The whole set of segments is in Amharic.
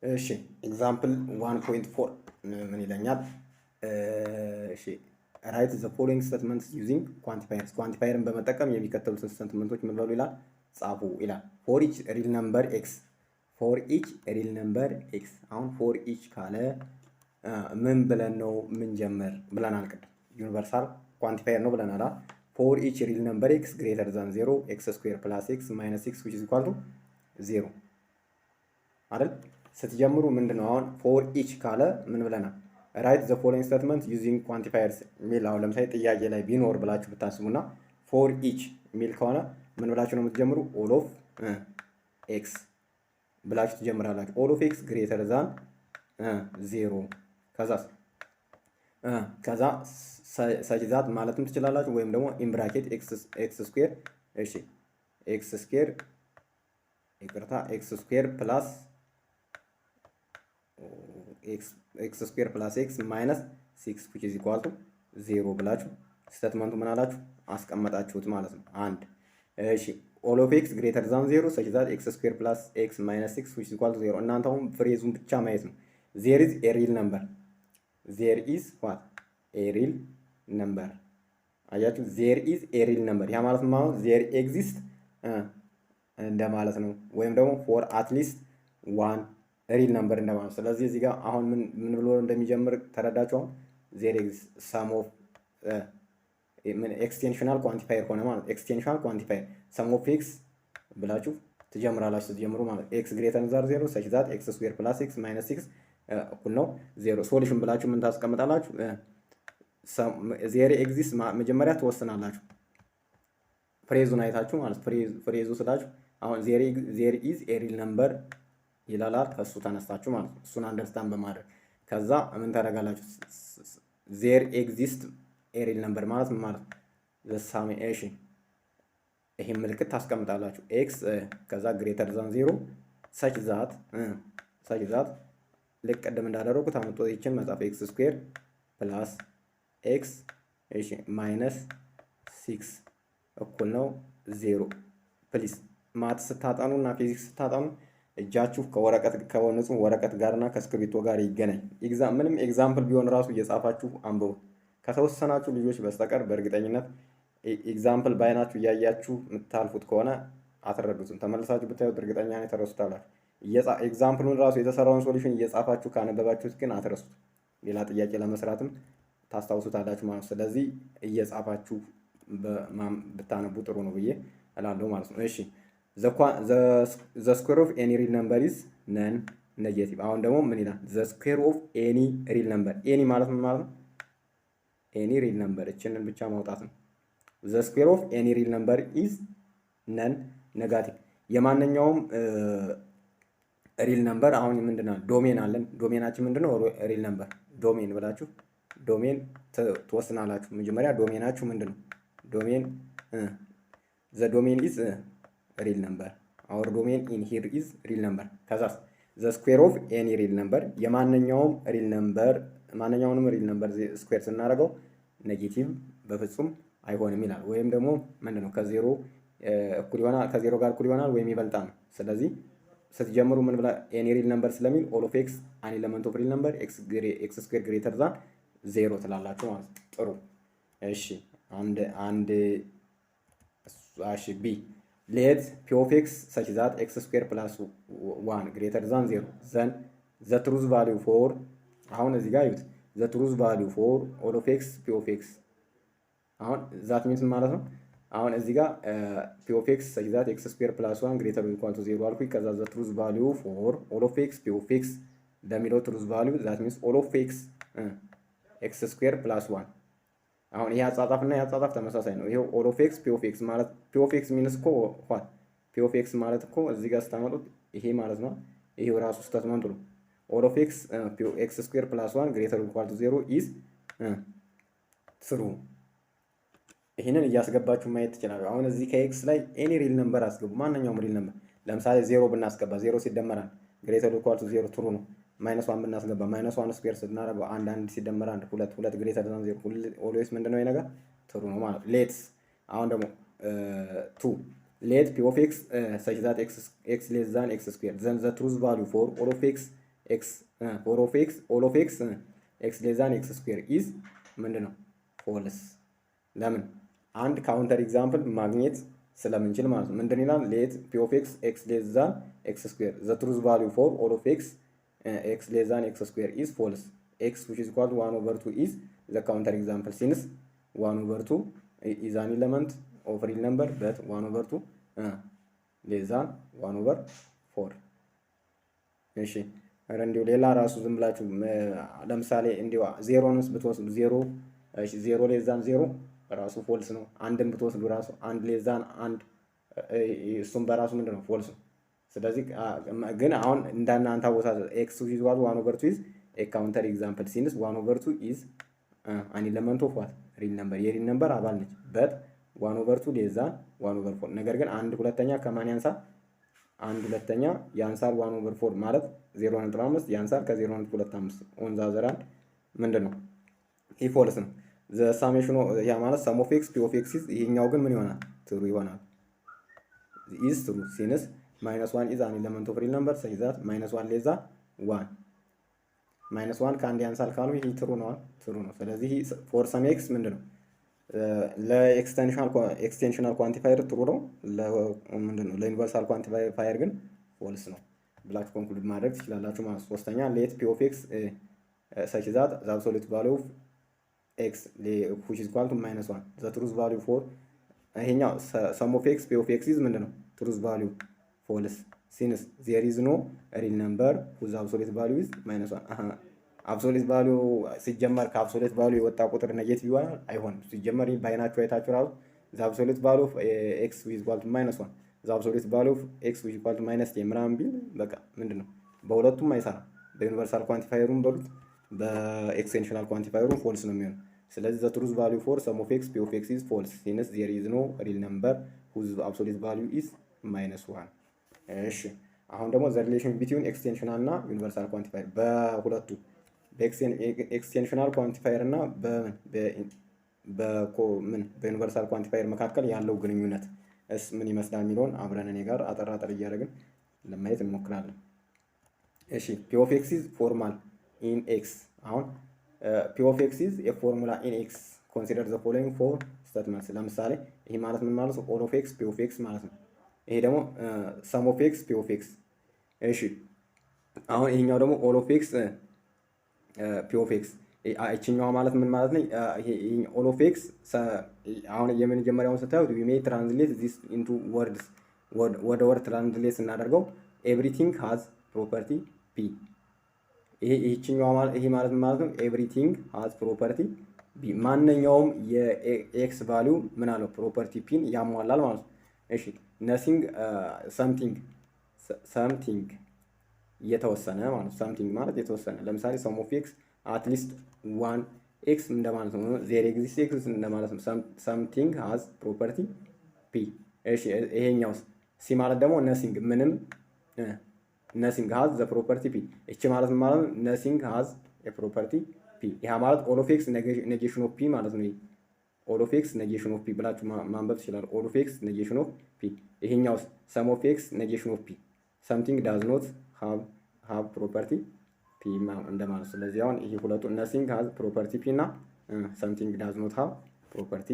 እሺ ኤግዛምፕል 1.4 ምን ይለኛል? እሺ ራይት ዘ ፎሎዊንግ ስቴትመንትስ ዩዚንግ ኳንቲፋየርስ ኳንቲፋየርን በመጠቀም የሚከተሉትን ስቴትመንቶች ምን በሉ ይላል ጻፉ ይላል። ፎር ኢች ሪል ነምበር ኤክስ ፎር ኢች ሪል ነምበር ኤክስ። አሁን ፎር ኢች ካለ ምን ብለን ነው ምን ጀመር ብለናል? ቅድም ዩኒቨርሳል ኳንቲፋየር ነው ብለናል። ፎር ኢች ሪል ነምበር ኤክስ ግሬተር ዛን 0 ኤክስ ስኩዌር ፕላስ ኤክስ ማይነስ ኤክስ ዊች ኢዝ ኢኳል ቱ 0 አይደል? ስትጀምሩ ምንድነው አሁን ፎር ኢች ካለ ምን ብለናል? ራይት ዘ ፎሎዊንግ ስቴትመንት ዩዚንግ ኳንቲፋየርስ የሚል አሁን ለምሳሌ ጥያቄ ላይ ቢኖር ብላችሁ ብታስቡና ፎር ኢች የሚል ከሆነ ምን ብላችሁ ነው የምትጀምሩ? ኦል ኦፍ ኤክስ ብላችሁ ትጀምራላችሁ። ኦል ኦፍ ኤክስ ግሬተር ዛን 0 ከዛ ሰች ዛት ማለትም ትችላላችሁ። ወይም ደግሞ ኢን ብራኬት ኤክስ ስኩዌር እሺ ኤክስ ስኩዌር ይቅርታ ኤክስ ስኩዌር ፕላስ ኤክስ ስኩዌር ፕላስ ኤክስ ማይነስ 6 which is equal to 0 ብላችሁ ስቴትመንቱ ምን አላችሁ አስቀመጣችሁት ማለት ነው። አንድ እሺ ኦል ኦፍ ኤክስ ግሬተር ዛን 0 such that ኤክስ ስኩዌር ፕላስ ኤክስ ማይነስ 6 which is equal to 0። እናንተ አሁን ፍሬዙን ብቻ ማየት ነው። there is a real number there is what a real number አያችሁ there is a real number ያ ማለት ማለት there exist እንደማለት ነው። ወይም ደግሞ for at least one ሪል ነምበር እንደማለት። ስለዚህ እዚህ ጋር አሁን ምን ብሎ እንደሚጀምር ተረዳችሁ? አሁን ዜር ኤግዚስት ሰም ኦፍ ምን ኤክስቴንሽናል ኳንቲፋየር ሆነ ማለት ኤክስቴንሽናል ኳንቲፋየር ሰም ኦፍ ኤክስ ብላችሁ ትጀምራላችሁ። ስትጀምሩ ማለት ኤክስ ግሬተር ዛን 0 ሰች ዛት ኤክስ ስኩዌር ፕላስ ኤክስ ማይነስ 6 እኩል ነው 0። ሶሉሽን ብላችሁ ምን ታስቀምጣላችሁ? ዜር ኤግዚስት መጀመሪያ ትወስናላችሁ። ፍሬዙን አይታችሁ ማለት ፍሬዙ ስላችሁ አሁን ዜር ኢዝ ኤ ሪል ነምበር ይላላል። ከሱ ተነስታችሁ ማለት ነው። እሱን አንደርስታንድ በማድረግ ከዛ ምን ታደርጋላችሁ? ዜር ኤግዚስት ኤ ሪል ነምበር ማለት ምን ማለት ዘሳሜ እሺ ይሄን ምልክት ታስቀምጣላችሁ። ኤክስ ከዛ ግሬተር ዛን 0 ሰች ዛት ልክ ቀደም እንዳደረኩት አመጣ ይችን መጻፍ ኤክስ ስኩዌር ፕላስ ኤክስ እሺ ማይነስ 6 እኩል ነው 0። ፕሊዝ ማት ስታጠኑ እና ፊዚክስ ስታጠኑ እጃችሁ ከንጹህ ወረቀት ጋርና ከስክሪፕቶ ጋር ይገናኝ። ምንም ኤግዛምፕል ቢሆን ራሱ እየጻፋችሁ አንብቡ። ከተወሰናችሁ ልጆች በስተቀር በእርግጠኝነት ኤግዛምፕል ባይናችሁ እያያችሁ የምታልፉት ከሆነ አትረዱትም። ተመልሳችሁ ብታዩት እርግጠኛ ነኝ ተረሱታላችሁ። ኤግዛምፕሉን ራሱ የተሰራውን ሶሉሽን እየጻፋችሁ ካነበባችሁት ግን አትረሱት። ሌላ ጥያቄ ለመስራትም ታስታውሱታላችሁ ማለት ነው። ስለዚህ እየጻፋችሁ ብታነቡ ጥሩ ነው ብዬ እላለሁ ማለት ነው። እሺ the square of any real number is non negative። አሁን ደግሞ ምን ይላል? the square of any real number any ማለት ምን ማለት ነው? any real number እችንን ብቻ ማውጣት ነው። the square of any real number is non negative። የማንኛውም ሪል ነምበር አሁን ምንድነው ዶሜን አለን። ዶሜናችን ምንድነው? ሪል ነምበር ዶሜን ብላችሁ ዶሜን ትወስናላችሁ። መጀመሪያ ዶሜናችሁ ምንድነው? ዶሜን the domain is real number our domain in here is real number ከዛ the square of any real number የማንኛውም ሪል ነምበር ማንኛውንም ሪል ነምበር ስኩዌር ስናደርገው ኔጌቲቭ በፍጹም አይሆንም ይላል። ወይም ደግሞ ምንድነው ከዜሮ እኩል ይሆናል ከዜሮ ጋር እኩል ይሆናል ወይም ይበልጣል። ስለዚህ ስትጀምሩ ምን ብላ any real number ስለሚል all of x an element of real number x square greater than 0 ትላላችሁ ማለት ነው። ጥሩ እሺ አንድ እሺ ቢ let p of x such that x square plus 1 greater than 0 then the truth value for አሁን እዚህ ጋር ይዩት the truth value for all of x p of x አሁን that means ማለት ነው። አሁን እዚህ ጋር p of x such that x square plus 1 greater than equal to 0 አልኩኝ። ከዛ the truth value for all of x p of x ለሚለው truth value that means all of x x square plus 1 አሁን ይሄ አጻጻፍና ይሄ አጻጻፍ ተመሳሳይ ነው። ይሄው all of x p of x ማለት p of x ሚንስ እኮ what p of x ማለት እኮ እዚህ ጋር ስታመጡት ይሄ ማለት ነው። ይሄው ራሱ ስታትመንቱ ነው። all of x x square plus 1 greater than equal to 0 is true። ይሄንን እያስገባችሁ ማየት ትችላላችሁ። አሁን እዚህ ከኤክስ ላይ any real number አስገቡ። ማንኛውም real number ለምሳሌ 0 ብናስገባ 0 ሲደመራል greater than equal to 0 true ነው። ማይነስ 1 ብናስገባ ማይነስ 1 ስኩዌር ስናደርገው አንድ ሲደመር አንድ ሁለት ግሬተር ዛን 0 ኦልዌይስ ምንድነው ይሄ ነገር ትሩ ነው ማለት። ሌትስ አሁን ደግሞ 2 let p of x such that x less than x square then the truth value for all of x ኤክስ ፎር ኦፍ ኤክስ ኦል ኦፍ ኤክስ ኤክስ ሌስ ዛን ኤክስ ስኩዌር ኢዝ ምንድን ነው? ፎልስ። ለምን? አንድ ካውንተር ኤግዛምፕል ማግኘት ስለምንችል ማለት ነው። ምንድን ይላል? ሌት ፒ ኦፍ ኤክስ ኤክስ ሌስ ዛን ኤክስ ስኩዌር ዘ ትሩዝ ቫሊዩ ፎር ኦል ኦፍ ኤክስ ኤክስ ሌስ ዛን ኤክስ ስኩዌር ኢዝ ፎልስ ኤክስ ዊች ኢዝ ኢኳል ቱ 1/2 ኢዝ ዘ ካውንተር ኤግዛምፕል ሲንስ 1/2 ኢዝ አን ኤለመንት ኦፍ ሪል ነምበር በት 1/2 ሌስ ዛን 1/4። እሺ እንዲሁ ሌላ ራሱ ዝም ብላችሁ ለምሳሌ እንዲሁ ዜሮንስ ብትወስዱ ዜሮ ሌስ ዛን ዜሮ ራሱ ፎልስ ነው። አንድን ብትወስዱ ራሱ አንድ ሌስ ዛን አንድ እሱም በራሱ ምንድን ነው? ፎልስ ነው። ስለዚህ ግን አሁን እንዳናንተ ቦታ ኤክስ ዊዝ ዋት 1/2 ኢዝ ኤ ካውንተር ኤግዛምፕል ሲንስ 1/2 ኢዝ አን ኤለመንት ኦፍ ዋት ሪል ነምበር የሪል ነምበር አባል ነች። በት 1/2 ሌስ ዛን 1/4 ነገር ግን አንድ ሁለተኛ ከማን ያንሳል? አንድ ሁለተኛ ያንሳል 1/4 ማለት 0.5 ያንሳል ከ0.25 ኦን ዘ አዘር ሃንድ ምንድን ነው? ይህ ፎልስ ነው። ዘ ሳሜሽን ያ ማለት ሰም ኦፍ ኤክስ ፒ ኦፍ ኤክስ ኢዝ ይሄኛው ግን ምን ይሆናል? ትሩ ይሆናል። ኢዝ ትሩ ሲንስ -1 ኢዝ አን ኤለመንት ኦፍ ሪል ነምበር ሰች ዛት -1 ሌስ ዛን 1 -1 ከአንድ ያንሳል ካሉ ይሄ ትሩ ነው። ትሩ ነው። ስለዚህ ፎር ሰም ኤክስ ምንድን ነው? ለኤክስቴንሽናል ኳንቲፋየር ትሩ ነው። ምንድን ነው? ለዩኒቨርሳል ኳንቲፋየር ግን ፎልስ ነው ብላችሁ ኮንክሉድ ማድረግ ትችላላችሁ ማለት ነው። ሶስተኛ ሌት ፒ ኦፍ ኤክስ ሰች ዛት ዘ አብሶሉት ቫሊዩ ኦፍ ኤክስ ዊች ኢዝ ኢኳል ቱ -1 ዘ ትሩዝ ቫሊዩ ፎር ይሄኛው ሰም ኦፍ ኤክስ ፒ ኦፍ ኤክስ ኢዝ ምንድን ነው? ትሩዝ ቫሊዩ ፎልስ ሲንስ ዜር ኢዝ ኖ ሪል ነምበር ሁዝ አብሶሉት ቫሊዩ ኢዝ -1። አብሶሉት ቫሊዩ ሲጀመር ከአብሶሉት ቫሊዩ የወጣ ቁጥር ኔጌቲቭ ይሆናል? አይሆንም። ሲጀመር በአይናችሁ አይታችሁ ራሱ ዘ አብሶሉት ቫሊዩ ኦፍ ኤክስ ዊዝ ኢኳል ቱ -1 ዘ አብሶሉት ቫሊዩ ኦፍ ኤክስ ዊዝ ኢኳል ቱ -10 ምናምን ቢል በቃ ምንድን ነው? በሁለቱም አይሰራም። በዩኒቨርሳል ኳንቲፋየሩም በሉት በኤክስቴንሽናል ኳንቲፋየሩም ፎልስ ነው የሚሆነው። ስለዚህ ዘ ትሩዝ ቫሊዩ ፎር ሰም ኦፍ ኤክስ ፒ ኦፍ ኤክስ ኢዝ ፎልስ ሲንስ ዜር ኢዝ ኖ ሪል ነምበር ሁዝ አብሶሉት ቫሊዩ ኢዝ -1። እሺ አሁን ደግሞ ዘ ሪሌሽን ቢትዊን ኤክስቴንሽናል እና ዩኒቨርሳል ኳንቲፋየር በሁለቱ በኤክስቴንሽናል ኳንቲፋየር እና በዩኒቨርሳል ኳንቲፋየር መካከል ያለው ግንኙነት ምን ይመስላል የሚለውን አብረን እኔ ጋር አጠር እያደረግን ለማየት እንሞክራለን። እሺ ፒ ኦፍ ኤክስ ኢዝ ፎርማል ኢን ኤክስ። አሁን ፒ ኦፍ ኤክስ ኢዝ ኤ ፎርሙላ ኢን ኤክስ ኮንሲደር ዘ ፎሎዊንግ ፎር ስቴትመንትስ። ለምሳሌ ይሄ ማለት ምን ማለት ነው? ኦል ኦፍ ኤክስ ፒ ኦፍ ኤክስ ማለት ነው። ይሄ ደግሞ ሰም ኦፍ ኤክስ ፒ ኦፍ ኤክስ። እሺ አሁን ይሄኛው ደግሞ ኦል ኦፍ ኤክስ ፒ ኦፍ ኤክስ። እቺኛዋ ማለት ምን ማለት ነው? ይሄ ኦል ኦፍ ኤክስ አሁን የመጀመሪያውን ስታዩት ዊ ሜይ ትራንስሌት ዚስ ኢንቱ ወርድስ ወደ ወርድ ትራንስሌት ስናደርገው ኤቭሪቲንግ ሃዝ ፕሮፐርቲ ፒ። ይሄ ማለት ምን ማለት ነው? ኤቭሪቲንግ ሃዝ ፕሮፐርቲ ቢ። ማንኛውም የኤክስ ቫሊዩ ምን አለው? ፕሮፐርቲ ፒን ያሟላል ማለት ነው። እሺ ነሲንግ ሰምቲንግ የተወሰነ ማለት ነው። ሰምቲንግ ማለት የተወሰነ። ለምሳሌ ሰም ኦፍ ኤክስ አትሊስት 1 ኤክስ እንደማለት ነው። ዜር ኤግዚስት ኤክስ እንደማለት ነው። ሰምቲንግ ሃዝ ፕሮፐርቲ ፒ። እሺ ይሄኛውስ ሲ ማለት ደግሞ ነሲንግ ምንም ነሲንግ ሃዝ ዘ ፕሮፐርቲ ፒ። እቺ ማለት ማለት ነው ነሲንግ ሃዝ የፕሮፐርቲ ፒ። ይሄ ማለት ኦል ኦፍ ኤክስ ኔጌሽን ኦፍ ፒ ማለት ነው። ኦል ኦፍ ኤክስ ኔጌሽን ኦፍ ፒ ብላችሁ ማንበብ ትችላል። ኦል ኦፍ ኤክስ ኔጌሽን ኦፍ ፒ። ይሄኛውስ ሰም ኦፍ ኤክስ ኔጌሽን ኦፍ ፒ። ሰምቲንግ ዳዝ ኖት ሃቭ ፕሮፐርቲ ፒ እንደማለት። ስለዚህ አሁን ይሄ ሁለቱ ነሲንግ ሃዝ ፕሮፐርቲ ፒ እና ሰምቲንግ ዳዝ ኖት ሃቭ ፕሮፐርቲ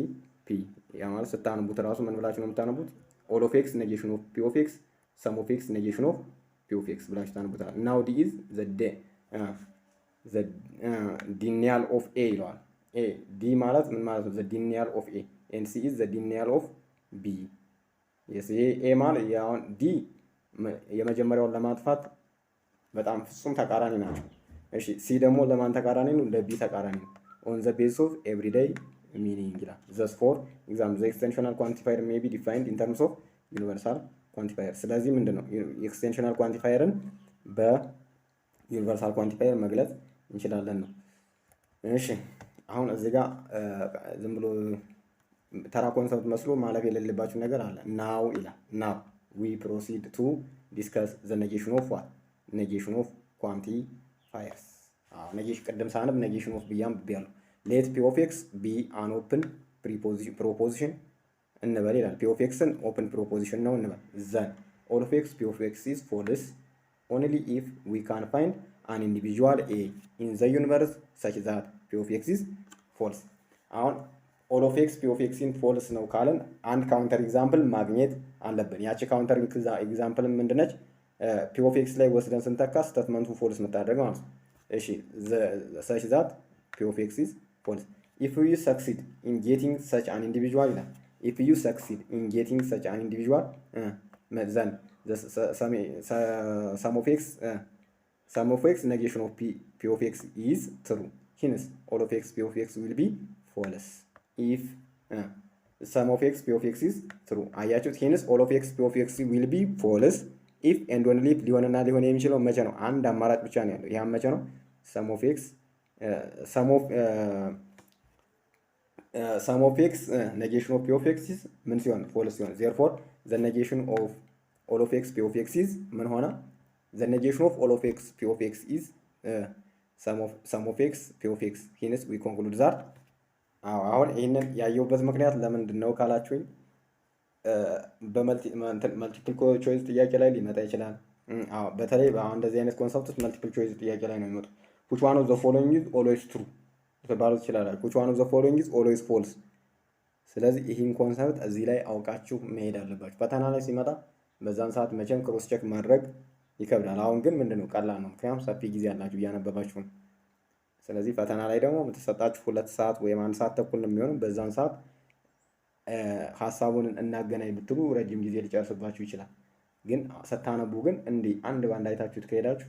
ፒ። ያ ማለት ስታነቡት ራሱ ምን ብላችሁ ነው የምታነቡት? ኦል ኦፍ ኤክስ ኔጌሽን ኦፍ ፒ ኦፍ ኤክስ ሰም ኦፍ ኤክስ ኔጌሽን ኦፍ ፒ ኦፍ ኤክስ ብላችሁ ታነቡታል። ናው ዲ ኢዝ ዘ ዲኒያል ኦፍ ኤ ይለዋል። ኤ ዲ ማለት ምን ማለት ነው? ዘ ዲኒያል ኦፍ ኤ ኤንድ ሲ ኢዝ ዘ ዲኒያል ኦፍ ቢ። የስ ኤ ማለት ያውን ዲ የመጀመሪያውን ለማጥፋት በጣም ፍጹም ተቃራኒ ናቸው። እሺ ሲ ደግሞ ለማን ተቃራኒ ነው? ለቢ ተቃራኒ ነው። ኦን ዘ ቤዝ ኦፍ ኤቭሪዴይ ሚኒንግ ይላል። ዘስ ፎር ኤግዛምፕል ዘ ኤክስቴንሽናል ኳንቲፋየር ሜይ ቢ ዲፋይንድ ኢን ተርምስ ኦፍ ዩኒቨርሳል ኳንቲፋየር። ስለዚህ ምንድን ነው ኤክስቴንሽናል ኳንቲፋየርን በዩኒቨርሳል ኳንቲፋየር መግለጽ እንችላለን ነው። እሺ አሁን እዚህ ጋር ዝም ብሎ ተራ ኮንሰፕት መስሎ ማለፍ የሌለባችሁ ነገር አለ። ናው ይላል። ናው ዊ ፕሮሲድ ቱ ዲስከስ ዘ ኔጌሽን ኦፍ ዋት ኔጌሽን ኦፍ ኳንቲፋየርስ። ኔጌሽን ቅድም ሳነብ ኔጌሽን ኦፍ ብያም ብያለሁ። ሌት ፒ ኦፍ ኤክስ ቢ አን ኦፕን ፕሮፖዚሽን እንበል ይላል። ፒ ኦፍ ኤክስን ኦፕን ፕሮፖዚሽን ነው እንበል። ዘን ኦል ኦፍ ኤክስ ፒ ኦፍ ኤክስ ኢዝ ፎልስ only if we can find an individual A in the universe such that P of X is false። አሁን all of x P of X in false ነው ካለን አንድ ካውንተር ኤግዛምፕል ማግኘት አለብን። ያቺ ካውንተር ኤግዛምፕል ምንድነች? P of X ላይ ወስደን ስንተካ ስቴትመንቱ ፎልስ የምታደርገው ማለት ነው። እሺ such that P of X is false if you succeed in getting such an individual ይላል። if you succeed in getting such an individual then the sum of x negation of P of X is true. Hence all of x P of X will be false if sum of x P of X is true። አያችሁት? hence all of x P of X will be false if and only if ሊሆንና ሊሆን የሚችለው መቼ ነው? አንድ አማራጭ ብቻ ነው ያለው። ያም መቼ ነው? sum of x negation of P of X is ምን ሲሆን? false ሲሆን therefore the negation of all of x P of X is ምን ሆነ? the negation of all of x P of X is sum of x P of X hence we conclude that አሁን ይሄንን ያየሁበት ምክንያት ለምንድን ነው ካላችሁኝ በመልቲፕል ቾይስ ጥያቄ ላይ ሊመጣ ይችላል። በተለይ አሁን እንደዚህ አይነት ኮንሰፕት ውስጥ መልቲፕል ቾይስ ጥያቄ ላይ ነው የሚመጡት። which one of the following is always true ተባሉ ይችላል። which one of the following is always false። ስለዚህ ይህን ኮንሰፕት እዚህ ላይ አውቃችሁ መሄድ አለባችሁ። ፈተና ላይ ሲመጣ በዛን ሰዓት መቼም ክሮስ ቼክ ማድረግ ይከብዳል። አሁን ግን ምንድነው ቀላል ነው፣ ምክንያቱም ሰፊ ጊዜ አላችሁ እያነበባችሁ ነው። ስለዚህ ፈተና ላይ ደግሞ የምትሰጣችሁ 2 ሰዓት ወይም 1 ሰዓት ተኩል ነው የሚሆነው። በዛን ሰዓት ሀሳቡን እናገናኝ ብትሉ ረጅም ጊዜ ሊጨርስባችሁ ይችላል። ግን ስታነቡ ግን እንዲህ አንድ ባንድ አይታችሁት ከሄዳችሁ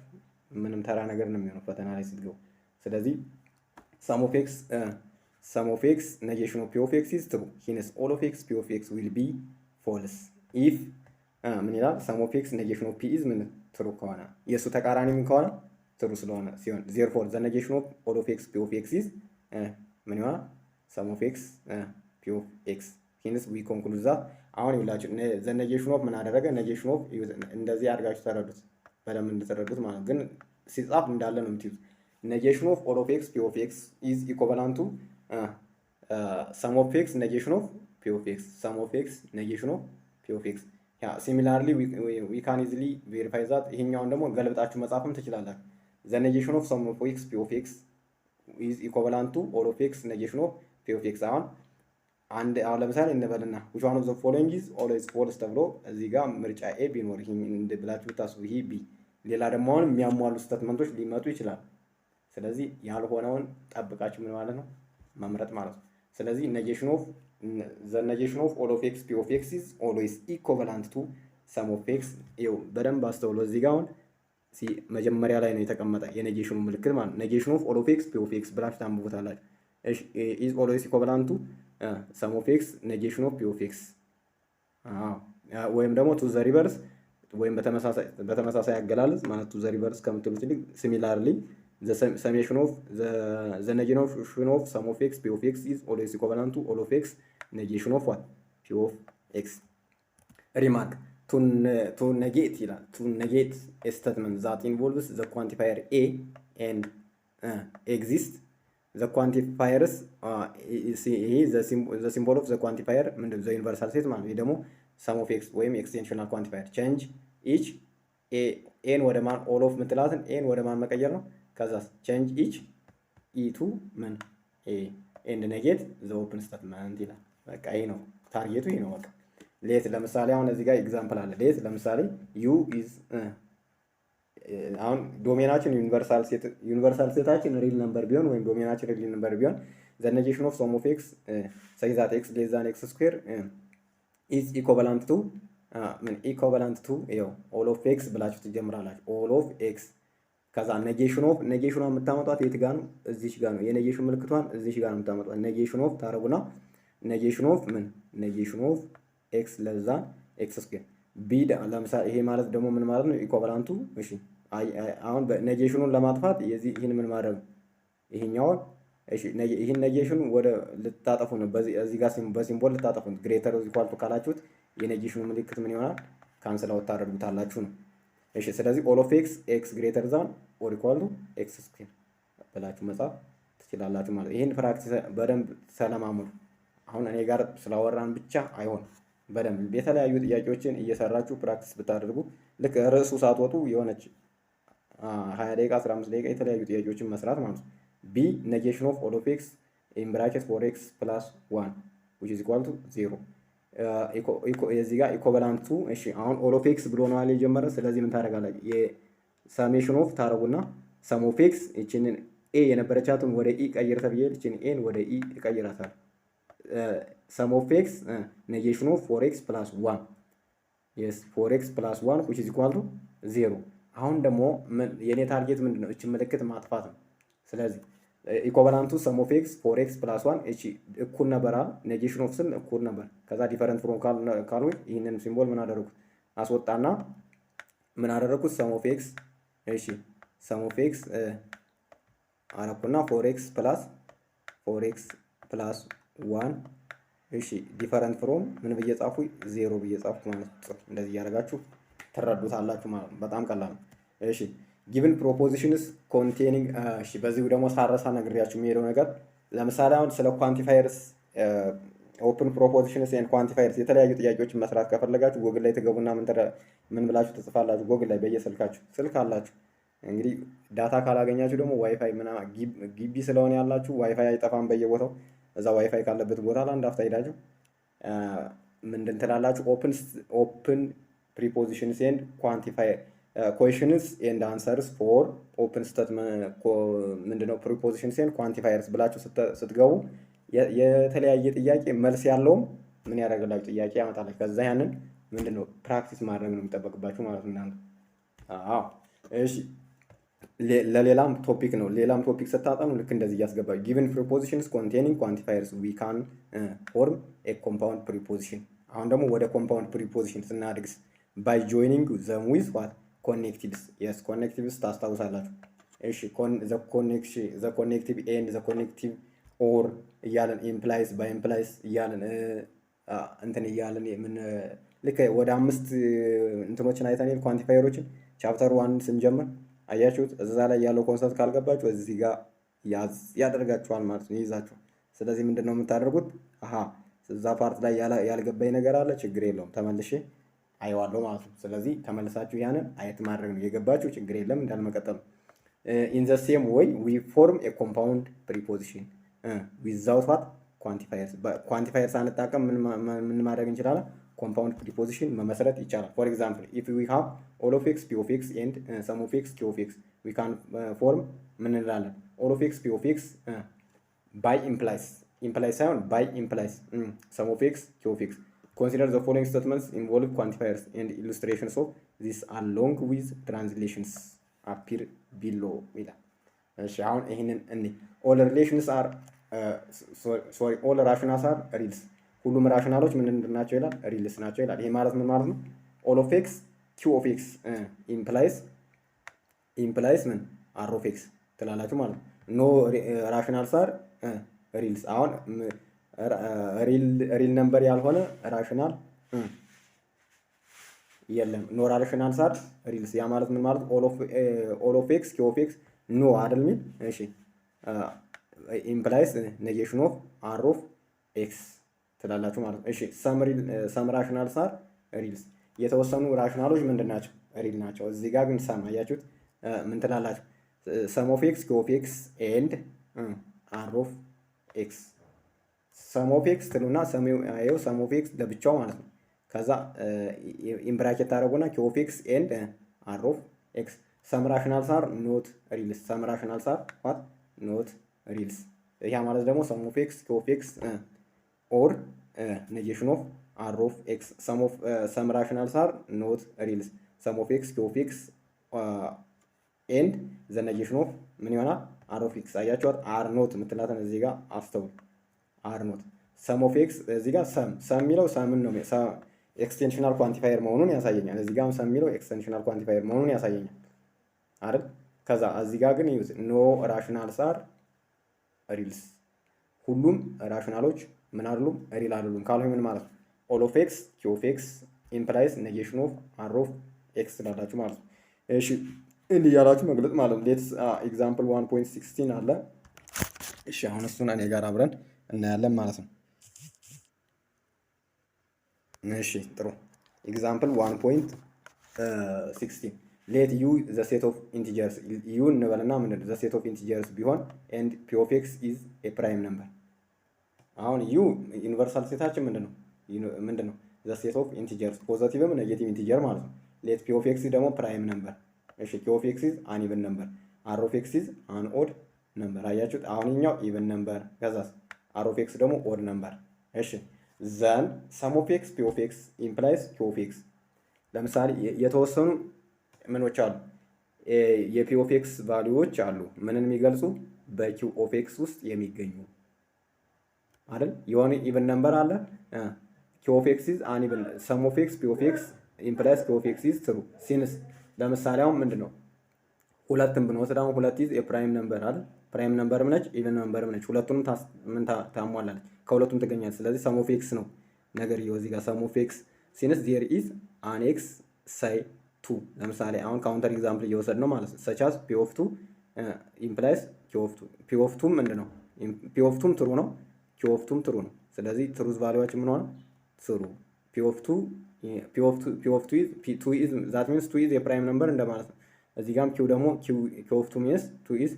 ምንም ተራ ነገር ነው የሚሆነው ፈተና ላይ ስትገቡ። ስለዚህ sum of x negation of P of X is true. hence all of x P of X will be false if ምን ይላል? sum of x negation of P is ምን true ከሆነ የሱ ተቃራኒ ምን ከሆነ true ስለሆነ ሲሆን therefore the negation of all of x P of X is ምን ይሆናል? sum of x P of X hence we conclude that አሁን ይላችሁ the negation of ምን አደረገ? negation of እንደዚህ አድርጋችሁ ተረዱት፣ በደንብ እንድትረዱት ማለት ግን ሲጻፍ እንዳለ ነው የምትይዙት። negation of all of x P of X is equivalent to sum of x negation of P of X. sum of x negation of P of X. similarly we can easily verify that ይሄኛውን ደግሞ ገልብጣችሁ መጻፍም ትችላላችሁ። the negation of sum of x P of X is equivalent to all of x negation of P of X። አሁን ለምሳሌ እንበልና which one of the following is always false ተብሎ እዚህ ጋር ምርጫ ኤ ቢኖር ይሄ ብላችሁ ብታስቡ ይሄ ቢ፣ ሌላ ደግሞ አሁን የሚያሟሉ ስቴትመንቶች ሊመጡ ይችላሉ። ስለዚህ ያልሆነውን ጠብቃችሁ ምን ማለት ነው መምረጥ ማለት ነው። ስለዚህ negation of all of x P of X is always equivalent to sum of x። ይኸው በደንብ አስተውሎ እዚህ ጋር አሁን መጀመሪያ ላይ ነው የተቀመጠ የኔጌሽኑ ምልክት ማለት ነው። negation of all of x P of X ብላችሁ ታንብቡታላችሁ። is always equivalent to sum of x negation of P of X ወይም ደግሞ to the reverse ወይም በተመሳሳይ አገላለጽ ማለት to the reverse ከምትሉት ይልቅ similarly the summation of the negation of sum of x P of X is always equivalent to all of x negation of what? P of X. remark to negate ይላል to negate a statement that involves the quantifier a and exist the quantifiers the symbol of the quantifier ምንድነው? the universal set ማለት ነው። ደግሞ sum of x ወይም existential quantifier change each a ወደ ማን all of ምትላትን a ወደ ማን መቀየር ነው? ከዛ change each e to ምን a and negate the open statement ይላል። በቃ ይሄ ነው ታርጌቱ፣ ይሄ ነው በቃ። ሌት ለምሳሌ አሁን እዚህ ጋር ኤግዛምፕል አለ። ሌት ለምሳሌ u is አሁን ዶሜናችን ዩኒቨርሳል ሴታችን ሪል ነምበር ቢሆን ወይም ዶሜናችን ሪል ነምበር ቢሆን the negation of sum of x such that x less than x square is equivalent to ይኸው all of x ብላችሁ ትጀምራላችሁ። all of x ከዛ ኔጌሽኗን የምታመጧት የት ጋር ነው? እዚች ጋር ነው። የኔጌሽን ምልክቷን እዚች ጋር ነው የምታመጧት። ኔጌሽን ኦፍ ታረጉና ኔጌሽን ኦፍ ኤክስ ለዛ ኤክስ ስኩዌር ቢ ለምሳሌ ይሄ ማለት ደግሞ ምን ማለት ነው? ኢኳቫላንቱ እሺ፣ አሁን ኔጌሽኑን ለማጥፋት ይህን ምን ማድረግ ይሄኛውን እሺ፣ ይህን ኔጌሽን ወደ ልታጠፉ ነው። እዚህ ጋር በሲምቦል ልታጠፉ ነው። ግሬተር ኢኳል ቱ ካላችሁት የኔጌሽኑ ምልክት ምን ይሆናል? ካንሰል አውት ታደርጉታላችሁ ነው። እሺ፣ ስለዚህ ኦል ኦፍ ኤክስ ግሬተር ዛን ኦር ኢኳል ቱ ኤክስ ስኩዌር ብላችሁ መጻፍ ትችላላችሁ ማለት። ይሄን ፕራክቲስ በደንብ ተለማመዱ። አሁን እኔ ጋር ስላወራን ብቻ አይሆን። በደንብ የተለያዩ ጥያቄዎችን እየሰራችሁ ፕራክቲስ ብታደርጉ ልክ ርዕሱ ሳትወጡ የሆነች 20 ደቂቃ 15 ደቂቃ የተለያዩ ጥያቄዎችን መስራት ማለት ነው። ቢ ኔጌሽን ኦፍ ኦል ኦፍ ኤክስ ኢን ብራኬት ፎር ኤክስ ፕላስ 1 which is equal to 0 የዚህ ጋር ኢኮቫላንቱ እሺ አሁን ኦል ኦፍ ኤክስ ብሎ ነው አለ የጀመረ። ስለዚህ ምን ታደርጋላችሁ? የሳሜሽን ኦፍ ታረጉና ሰም ኦፍ ኤክስ እቺንን ኤ የነበረቻትን ወደ ኢ ቀይር ተብዬ እቺን ኤን ወደ ኢ እቀይራታለሁ። ሰም ኦፍ ኤክስ ኔጌሽን ኦፍ ፎር ኤክስ ፕላስ 1 yes 4x plus 1 which is equal to 0። አሁን ደግሞ የኔ ታርጌት ምንድነው? እቺ ምልክት ማጥፋት ነው። ስለዚህ ኢኩቫላንቱ ሰም ኦፍ ኤክስ 4x plus 1 እቺ እኩል ነበር አይደል? ኔጌሽን ኦፍ ስል እኩል ነበር። ከዛ ዲፈረንት ፍሮም ካልኩ ይሄንን ሲምቦል ምን አደረኩት? አስወጣና ምን አደረኩት? ሰም ኦፍ ኤክስ እሺ ሰም ኦፍ ኤክስ አረኩና 4x plus 1 እሺ ዲፈረንት ፍሮም ምን ብዬ ጻፉ? 0 ብዬ ጻፍኩ ማለት ነው። እንደዚህ ያደርጋችሁ ትረዱታላችሁ ማለት ነው። በጣም ቀላል ነው። እሺ ጊቭን ፕሮፖዚሽንስ ኮንቴኒንግ እሺ በዚሁ ደግሞ ሳረሳ ነግሬያችሁ የሚሄደው ነገር ለምሳሌ አሁን ስለ ኳንቲፋየርስ ኦፕን ፕሮፖዚሽንስ ኤንድ ኳንቲፋየርስ የተለያዩ ጥያቄዎችን መስራት ከፈለጋችሁ ጎግል ላይ ትገቡና ምን ብላችሁ ትጽፋላችሁ? ጎግል ላይ በየስልካችሁ ስልክ አላችሁ እንግዲህ ዳታ ካላገኛችሁ ደግሞ ዋይፋይ ግቢ ስለሆነ ያላችሁ ዋይፋይ አይጠፋም በየቦታው። እዛ ዋይፋይ ካለበት ቦታ ለአንድ አፍታ ሄዳችሁ ምንድን ትላላችሁ? ኦፕን ፕሪፖዚሽንስ ኤንድ ኳንቲፋየር ኩዌሽንስ ኤንድ አንሰርስ ፎር ኦፕን ስቴትመንት ምንድነው ፕሪፖዚሽንስ ኤንድ ኳንቲፋየርስ ብላችሁ ስትገቡ የተለያየ ጥያቄ መልስ ያለውም ምን ያደርግላችሁ ጥያቄ ያመጣላችሁ። ከዛ ያንን ምንድነው ፕራክቲስ ማድረግ ነው የሚጠበቅባችሁ ማለት ነው እናንተ። አዎ እሺ ለሌላም ቶፒክ ነው። ሌላም ቶፒክ ስታጠኑ ልክ እንደዚህ እያስገባ ጊቭን ፕሪፖዚሽንስ ኮንቴኒንግ ኳንቲፋየርስ ዊ ካን ፎርም ኤ ኮምፓውንድ ፕሪፖዚሽን። አሁን ደግሞ ወደ ኮምፓውንድ ፕሪፖዚሽን ስናድግስ ባይ ጆይኒንግ ዘም ዊዝ ዋት ኮኔክቲቭስ። የስ ኮኔክቲቭስ ታስታውሳላችሁ። እሺ ዘ ኮኔክቲቭ ኤንድ ዘ ኮኔክቲቭ ኦር እያለን ኢምፕላይስ ባይ ኢምፕላይስ እያለን እንትን እያለን ምን ልክ ወደ 5 እንትኖችን አይተን ኳንቲፋየሮችን ቻፕተር 1 ስንጀምር አያችሁት? እዛ ላይ ያለው ኮንሰፕት ካልገባችሁ እዚህ ጋር ያደርጋችኋል ማለት ነው፣ ይይዛችኋል። ስለዚህ ምንድነው የምታደርጉት? እዛ ፓርት ላይ ያልገባኝ ነገር አለ፣ ችግር የለውም ተመልሼ አየዋለሁ ማለት ነው። ስለዚህ ተመልሳችሁ ያንን አየት ማድረግ ነው። የገባችሁ ችግር የለም እንዳልመቀጠል ነው። ኢን ዘ ሴም ወይ ዊ ፎርም ኤ ኮምፓውንድ ፕሪፖዚሽን ዊዛውት ዋት ኳንቲፋየርስ። ኳንቲፋየርስ አንጠቀም ምን ማድረግ እንችላለን? ኮምፓውንድ ፕሪፖዚሽን መመስረት ይቻላል። ፎር ኤግዛምፕል ኢፍ ዊ ሃቭ ኦል ኦፍ ኤክስ ፒ ኦፍ ኤክስ ኤንድ ሰም ኦፍ ኤክስ ኪ ኦፍ ኤክስ ዊ ካን ፎርም ምን እንላለን? ኦል ኦፍ ኤክስ ፒ ኦፍ ኤክስ ባይ ኢምፕላይስ ሳይሆን ባይ ኢምፕላይስ ሰም ኦፍ ኤክስ ኪ ኦፍ ኤክስ። ኮንሲደር ዘ ፎሎዊንግ ስቴትመንትስ ኢንቮልቭ ኳንቲፋየርስ ኤንድ ኢሉስትሬሽንስ ኦፍ ዚስ አሎንግ ዊዝ ትራንስሌሽንስ አፒር ቢሎ ይላል። እሺ አሁን ይሄንን ኦል ሪሌሽንስ አር ሶሪ ኦል ራሽናልስ አር ሪልስ። ሁሉም ራሽናሎች ምንድን ናቸው ይላል? ሪልስ ናቸው ይላል። ይሄ ማለት ምን ማለት ነው? ኦል ኦፍ ኤክስ ኪው ኦፍ ኤክስ ኢምፕላይስ ምን አር ኦፍ ኤክስ ትላላችሁ ማለት ነው። ኖ ራሽናልስ አር ሪልስ። አሁን ሪል ነምበር ያልሆነ ራሽናል የለም። ኖ ራሽናልስ አር ሪልስ። ያ ማለት ምን ማለት? ኦል ኦፍ ኤክስ ኪው ኦፍ ኤክስ ኖ አይደል ሚል። እሺ ኢምፕላይስ ኔጌሽን ኦፍ አር ኦፍ ኤክስ ትላላችሁ ማለት ነው። እሺ ሰም ራሽናልስ አር ሪልስ። የተወሰኑ ራሽናሎች ምንድን ናቸው? ሪል ናቸው። እዚህ ጋር ግን ሰም አያችሁት? ምን ትላላችሁ? ሰም ኦፍ ኤክስ ኪ ኦፍ ኤክስ ኤንድ አር ኦፍ ኤክስ። ሰም ኦፍ ኤክስ ትሉና ሰም ኦፍ ኤክስ ለብቻው ማለት ነው። ከዛ ኢምብራኬት ታደረጉና ኪ ኦፍ ኤክስ ኤንድ አር ኦፍ ኤክስ። ሰም ራሽናልስ አር ኖት ሪልስ። ሰም ራሽናልስ አር ዋት ኖት ሪልስ። ያ ማለት ደግሞ ሰም ኦፍ ኤክስ ኪ ኦፍ ኤክስ ኦር ኔጌሽን ኦፍ አር ኦፍ ኤክስ። ሰም ራሽናልስ አር ኖት ሪልስ። ሰም ኦፍ ኤክስ ኪ ኦፍ ኤክስ ኤንድ ዘ ኔጌሽን ኦፍ ምን ይሆናል? አር ኦፍ ኤክስ። አያችኋት? አር ኖት የምትላትን እዚህ ጋር አስተውል። አር ኖት ሰም ኦፍ ኤክስ እዚህ ጋር ሰም የሚለው ሰምን ነው ኤክስቴንሽናል ኳንቲፋየር መሆኑን ያሳየኛል። እዚህ ጋር ሰም የሚለው ኤክስቴንሽናል ኳንቲፋየር መሆኑን ያሳየኛል አይደል? ከዛ እዚህ ጋር ግን ኖ ራሽናልስ አር ሪልስ። ሁሉም ራሽናሎች ምን አይደሉም? ሪል አይደሉም። ካልሆነ ምን ማለት ነው? ኦል ኦፍ ኤክስ ኪ ኦፍ ኤክስ ኢምፕላይስ ኔጌሽን ኦፍ አር ኦፍ ኤክስ ትላላችሁ ማለት ነው። እሺ እንዲህ ያላችሁ መግለጽ ማለት ነው። ሌትስ ኤግዛምፕል 1.16 አለ። እሺ አሁን እሱን እኔ ጋር አብረን እናያለን ማለት ነው። እሺ ጥሩ ኤግዛምፕል 1.16 ሌት ዩ ዘ ሴት ኦፍ ኢንቲጀርስ ዩ እንበልና ምንድን ነው ዘ ሴት ኦፍ ኢንቲጀርስ ቢሆን ኤንድ ፒ ኦፍ ኤክስ ኢዝ ኤ ፕራይም ነምበር። አሁን ዩ ዩኒቨርሳል ሴታችን ምንድን ነው ዘ ሴት ኦፍ ኢንቲጀርስ ፖዘቲቭም ኔጌቲቭ ኢንቲጀር ማለት ነው። ሌት ፒ ኦፍ ኤክስ ደግሞ ፕራይም ነምበር። እሺ ፒ ኦፍ ኤክስ ኢዝ አን ኢቨን ነምበር፣ አር ኦፍ ኤክስ ኢዝ አን ኦድ ነምበር። አያችሁት? አሁን ይኸኛው ኢቨን ነምበር ከዛስ አር ኦፍ ኤክስ ደግሞ ኦድ ነምበር። እሺ ዘን ሰም ኦፍ ኤክስ ፒ ኦፍ ኤክስ ኢምፕላይስ ኪው ኦፍ ኤክስ። ለምሳሌ የተወሰኑ ምኖች አሉ የፒ ኦፍ ኤክስ ቫልዩዎች አሉ ምንን የሚገልጹ በኪው ኦፍ ኤክስ ውስጥ የሚገኙ አይደል? የሆነ ኢቨን ነምበር አለ ኪው ኦፍ ኤክስ ኢዝ አን ኢቨን ሰም ኦፍ ኤክስ ፒ ኦፍ ኤክስ ኢምፕላይስ ኪው ኦፍ ኤክስ ኢዝ ትሩ ሲንስ ለምሳሌ አሁን ምንድን ነው ሁለትን ብንወስድ አሁን ሁለት ኢዝ የፕራይም ነምበር አይደል? ፕራይም ነምበርም ነች ኢቨን ነምበርም ነች። ሁለቱንም ምን ታሟላለች? ከሁለቱም ትገኛለች። ስለዚህ ሰም ኦፍ ኤክስ ነው ነገር እዚህ ጋር ሰም ኦፍ ኤክስ ሲንስ ዜር ኢዝ አን ኤክስ ሳይ ቱ። ለምሳሌ አሁን ካውንተር ኤግዛምፕል እየወሰድ ነው ማለት ነው። ሰች አዝ ፒ ኦፍ ቱ ኢምፕላይስ ኪው ኦፍ ቱ። ፒ ኦፍ ቱም ምንድን ነው? ፒ ኦፍ ቱም ትሩ ነው፣ ኪው ኦፍ ቱም ትሩ ነው። ስለዚህ ትሩዝ ቫልዩዋችን ምን ሆነ? ትሩ። ፒ ኦፍ ቱ ኢዝ ዛት ሚንስ ቱ ኢዝ የፕራይም ነምበር እንደማለት ነው። እዚህ ጋርም ኪው ደግሞ ኪው ኦፍ ቱ ሚንስ ቱ ኢዝ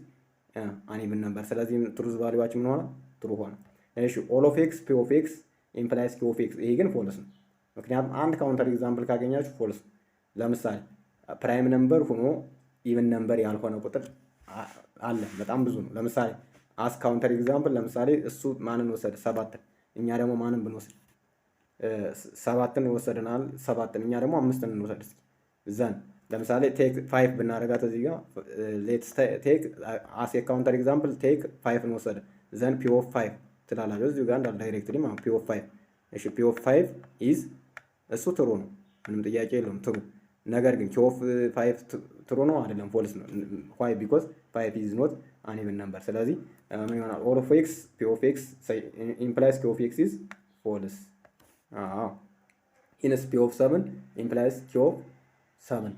አን ኢቨን ነምበር። ስለዚህ ትሩዝ ቫልዩዋችን ምን ሆነ? ትሩ ሆነ። እሺ ኦል ኦፍ ኤክስ ፒ ኦፍ ኤክስ ኢምፕላይስ ኪው ኦፍ ኤክስ። ይሄ ግን ፎልስ ነው። ምክንያቱም አንድ ካውንተር ኤግዛምፕል ካገኛችሁ ፎልስ። ለምሳሌ ፕራይም ነምበር ሆኖ ኢቨን ነምበር ያልሆነ ቁጥር አለ፣ በጣም ብዙ ነው። ለምሳሌ አስ ካውንተር ኤግዛምፕል ለምሳሌ እሱ ማንን ወሰደ? ሰባትን። እኛ ደግሞ ማንን ብንወስድ? ሰባትን ወሰድናል። ሰባትን እኛ ደግሞ አምስትን እንወሰድ እስኪ ዘን ለምሳሌ ቴክ ፋይቭ ብናደርጋት እዚህ ጋር ሌትስ ቴክ አስ ካውንተር ኤግዛምፕል ቴክ ፋይቭን ወሰደ ዘን ፒ ኦፍ ፋይቭ ትላላችሁ እዚሁ ጋር እንዳል ዳይሬክትሊ ማለት ፒ ኦፍ ፋይቭ። እሺ ፒ ኦፍ ፋይቭ ኢዝ እሱ ትሩ ነው፣ ምንም ጥያቄ የለውም ትሩ። ነገር ግን ኪ ኦፍ ፋይቭ ትሩ ነው አይደለም? ፎልስ ነው። ዋይ? ቢኮዝ ፋይቭ ኢዝ ኖት አን ኢቨን ነምበር። ስለዚህ ምን ይሆናል? ኦል ኦፍ ኤክስ ፒ ኦፍ ኤክስ ኢምፕላይስ ኪ ኦፍ ኤክስ ኢዝ ፎልስ። አዎ ኢንስ ፒ ኦፍ ሰቨን ኢምፕላይስ ኪ ኦፍ ሰቨን።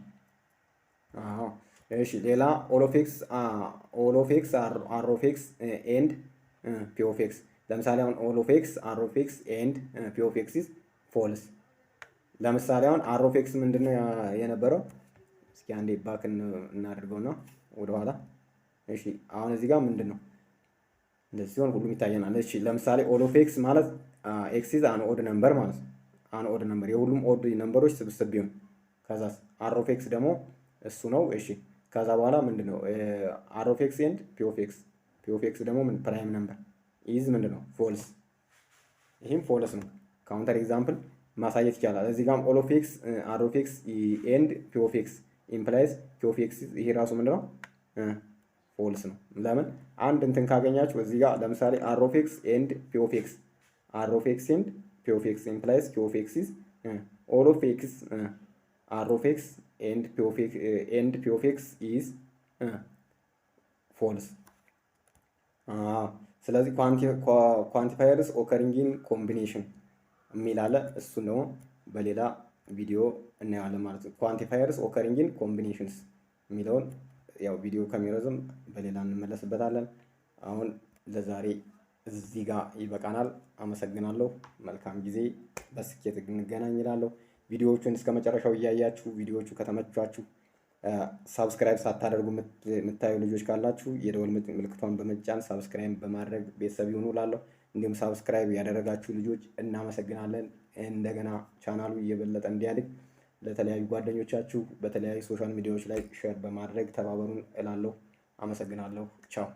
አዎ እሺ ሌላ ኦል ኦፍ ኤክስ አር ኦፍ ኤክስ ኤንድ ፒ ኦፍ ኤክስ። ለምሳሌ አሁን ኦል ኦፍ ኤክስ አር ኦፍ ኤክስ ኤንድ ፒ ኦፍ ኤክስ ኢዝ ፎልስ። ለምሳሌ አሁን አር ኦፍ ኤክስ ምንድን ነው የነበረው? እስኪ አንዴ ባክ እናደርገውና ወደኋላ። እሺ አሁን እዚህ ጋር ምንድን ነው እንደዚህ ሲሆን ሁሉም ይታየናል። እሺ ለምሳሌ ኦል ኦፍ ኤክስ ማለት ኤክስ ኢዝ አን ኦድ ነምበር ማለት ነው። አን ኦድ ነምበር የሁሉም ኦድ ነምበሮች ስብስብ ቢሆን ከዛ አር ኦፍ ኤክስ ደግሞ እሱ ነው። እሺ ከዛ በኋላ ምንድን ነው አር ኦፍ ኤክስ ኤንድ ፒ ኦፍ ኤክስ። ፒ ኦፍ ኤክስ ደግሞ ምን ፕራይም ነምበር ኢዝ ምንድን ነው? ፎልስ። ይህም ፎልስ ነው። ካውንተር ኤግዛምፕል ማሳየት ይቻላል። እዚህ ጋርም ኦል ኦፍ ኤክስ አር ኦፍ ኤክስ ኤንድ ፒ ኦፍ ኤክስ ኢምፕላይዝ ፒ ኦፍ ኤክስ። ይሄ ራሱ ምንድን ነው? ፎልስ ነው። ለምን? አንድ እንትን ካገኛችሁ እዚህ ጋር ለምሳሌ አር ኦፍ ኤክስ ኤንድ ፒ ኦፍ ኤክስ፣ አር ኦፍ ኤክስ ኤንድ ፒ ኦፍ ኤክስ ኢምፕላይዝ ፒ ኦፍ ኤክስ ኢዝ ኦል ኦፍ ኤክስ አር ኦፍ ኤክስ ኤንድ ፒ ኦፍ ኤክስ ኢዝ ፎልስ። ስለዚህ ኳንቲፋየርስ ኦከሪንግ ኢን ኮምቢኔሽን የሚል አለ። እሱን ደግሞ በሌላ ቪዲዮ እናየዋለን ማለት ነው። ኳንቲፋየርስ ኦከሪንግ ኢን ኮምቢኔሽንስ የሚለውን ያው ቪዲዮ ከሚረዝም በሌላ እንመለስበታለን። አሁን ለዛሬ እዚህ ጋር ይበቃናል። አመሰግናለሁ። መልካም ጊዜ። በስኬት እንገናኝ እላለሁ። ቪዲዮዎቹን እስከ መጨረሻው እያያችሁ ቪዲዮዎቹ ከተመቿችሁ ሳብስክራይብ ሳታደርጉ የምታዩ ልጆች ካላችሁ የደወል ምልክቷን በመጫን ሳብስክራይብ በማድረግ ቤተሰብ ይሁኑ እላለሁ። እንዲሁም ሳብስክራይብ ያደረጋችሁ ልጆች እናመሰግናለን። እንደገና ቻናሉ እየበለጠ እንዲያድግ ለተለያዩ ጓደኞቻችሁ በተለያዩ ሶሻል ሚዲያዎች ላይ ሼር በማድረግ ተባበሩን እላለሁ። አመሰግናለሁ። ቻው